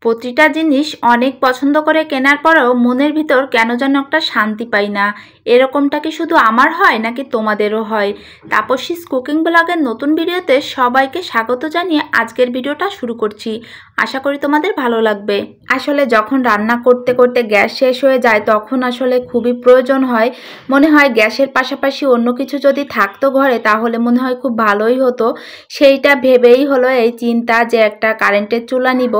প্রতিটা জিনিস অনেক পছন্দ করে কেনার পরেও মনের ভিতর কেন যেন একটা শান্তি পাই না। এরকমটা কি শুধু আমার হয় নাকি তোমাদেরও হয়? তাপসীস কুকিং ব্লগের নতুন ভিডিওতে সবাইকে স্বাগত জানিয়ে আজকের ভিডিওটা শুরু করছি। আশা করি তোমাদের ভালো লাগবে। আসলে যখন রান্না করতে করতে গ্যাস শেষ হয়ে যায় তখন আসলে খুবই প্রয়োজন হয়, মনে হয় গ্যাসের পাশাপাশি অন্য কিছু যদি থাকতো ঘরে তাহলে মনে হয় খুব ভালোই হতো। সেইটা ভেবেই হলো এই চিন্তা যে একটা কারেন্টের চুলা নিব।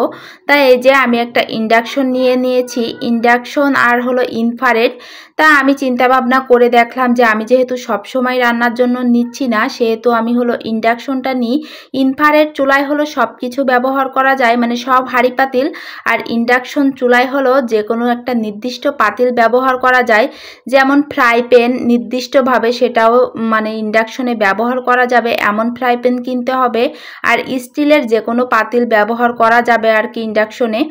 তাই এই যে আমি একটা ইন্ডাকশন নিয়েছি, ইন্ডাকশন আর হলো ইনফ্রারেড। তা আমি চিন্তা ভাবনা করে দেখলাম যে আমি যেহেতু সবসময় রান্নার জন্য নিচ্ছি না, সেহেতু আমি হলো ইন্ডাকশনটা নিই। ইনফ্রারেড চুলায় হলো সব কিছু ব্যবহার করা যায়, মানে সব হাঁড়ি পাতিল। আর ইন্ডাকশন চুলায় হলো যে কোনো একটা নির্দিষ্ট পাতিল ব্যবহার করা যায়, যেমন ফ্রাই প্যান নির্দিষ্টভাবে সেটাও মানে ইন্ডাকশনে ব্যবহার করা যাবে এমন ফ্রাই প্যান কিনতে হবে। আর স্টিলের যে কোনো পাতিল ব্যবহার করা যাবে আর কি ইন্ডাকশনে,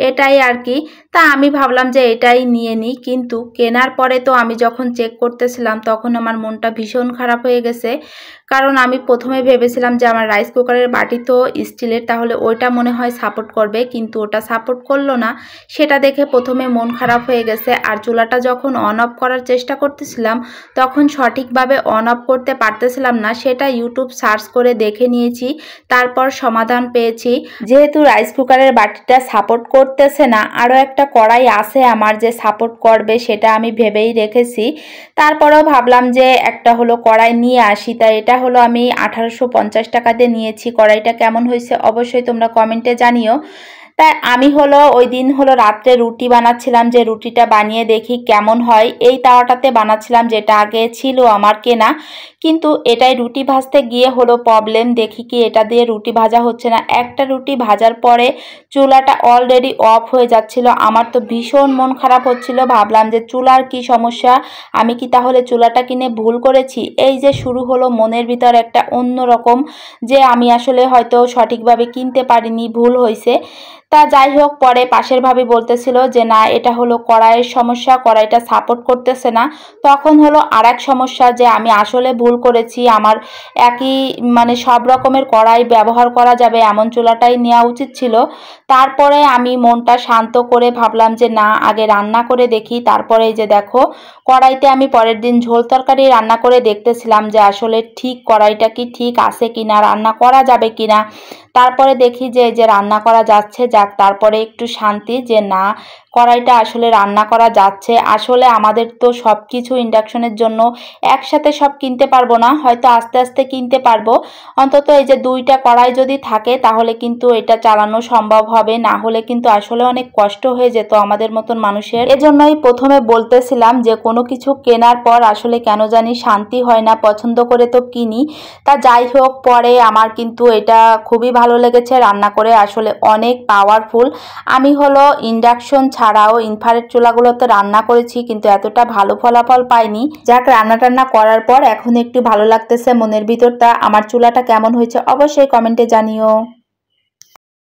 এটাই আর কি। তা আমি ভাবলাম যে এটাই নিয়ে নিই, কিন্তু কেনার পরে তো আমি যখন চেক করতেছিলাম তখন আমার মনটা ভীষণ খারাপ হয়ে গেছে। কারণ আমি প্রথমে ভেবেছিলাম যে আমার রাইস কুকারের বাটি তো স্টিলের, তাহলে ওইটা মনে হয় সাপোর্ট করবে, কিন্তু ওটা সাপোর্ট করলো না। সেটা দেখে প্রথমে মন খারাপ হয়ে গেছে। আর চুলাটা যখন অন অফ করার চেষ্টা করতেছিলাম তখন সঠিকভাবে অন অফ করতে পারতেছিলাম না, সেটা ইউটিউব সার্চ করে দেখে নিয়েছি, তারপর সমাধান পেয়েছি। যেহেতু রাইস কুকারের বাটিটা সাপোর্ট করতেছে না, আরও একটা কড়াই আছে আমার যে সাপোর্ট করবে, সেটা আমি ভেবেই রেখেছি। তারপরেও ভাবলাম যে একটা হলো কড়াই নিয়ে আসি। তাই এটা হলো আমি 1850 টাকা দিয়ে নিয়েছি। কড়াইটা কেমন হয়েছে অবশ্যই তোমরা কমেন্টে জানিও। তাই আমি হলো ওই দিন হলো রাত্রে রুটি বানাচ্ছিলাম, যে রুটিটা বানিয়ে দেখি কেমন হয়। এই তাওয়াটাতে বানাচ্ছিলাম যেটা আগে ছিল আমার কেনা, কিন্তু এটাই রুটি ভাজতে গিয়ে হলো প্রবলেম। দেখি কি এটা দিয়ে রুটি ভাজা হচ্ছে না। একটা রুটি ভাজার পরে চুলাটা অলরেডি অফ হয়ে যাচ্ছিল। আমার তো ভীষণ মন খারাপ হচ্ছিল। ভাবলাম যে চুলার কি সমস্যা, আমি কি তাহলে চুলাটা কিনে ভুল করেছি? এই যে শুরু হলো মনের ভিতর একটা অন্যরকম, যে আমি আসলে হয়তো সঠিকভাবে কিনতে পারিনি, ভুল হয়েছে। তা যাই হোক, পরে পাশের ভাবি বলতেছিল যে না, এটা হলো কড়াইয়ের সমস্যা, কড়াইটা সাপোর্ট করতেছে না। তখন হলো আর এক সমস্যা, যে আমি আসলে ভুল করেছি। আমার একই মানে সব রকমের কড়াই ব্যবহার করা যাবে এমন চুলাটাই নেওয়া উচিত ছিল। তারপরে আমি মনটা শান্ত করে ভাবলাম যে না, আগে রান্না করে দেখি। তারপরে এই যে দেখো, কড়াইতে আমি পরের দিন ঝোল তরকারি রান্না করে দেখতেছিলাম যে আসলে ঠিক কড়াইটা কি ঠিক আছে কিনা, রান্না করা যাবে কিনা। তারপরে দেখি যে এই যে রান্না করা যাচ্ছে। যাক, তারপরে একটু শান্তি যে না, কড়াইটা আসলে রান্না করা যাচ্ছে। আসলে আমাদের তো সব কিছু ইন্ডাকশনের জন্য একসাথে সব কিনতে পারবো না, হয়তো আস্তে আস্তে কিনতে পারবো। অন্তত এই যে 2টা কড়াই যদি থাকে তাহলে কিন্তু এটা চালানো সম্ভব হবে, না হলে কিন্তু আসলে অনেক কষ্ট হয়ে যেত আমাদের মতন মানুষের। এজন্যই প্রথমে বলতেছিলাম যে কোনো কিছু কেনার পর আসলে কেন জানি শান্তি হয় না, পছন্দ করে তো কিনি। তা যাই হোক, পরে আমার কিন্তু এটা খুবই ভালো লেগেছে রান্না করে, আসলে অনেক পাওয়ারফুল। আমি হলো ইন্ডাকশন ছাড়াও ইনফ্রারেড চুলাগুলোতে রান্না করেছি, কিন্তু এতটা ভালো ফলাফল পাইনি। যাক, রান্না টান্না করার পর এখন একটু ভালো লাগতেছে মনের ভিতরটা। আমার চুলাটা কেমন হয়েছে অবশ্যই কমেন্টে জানিও।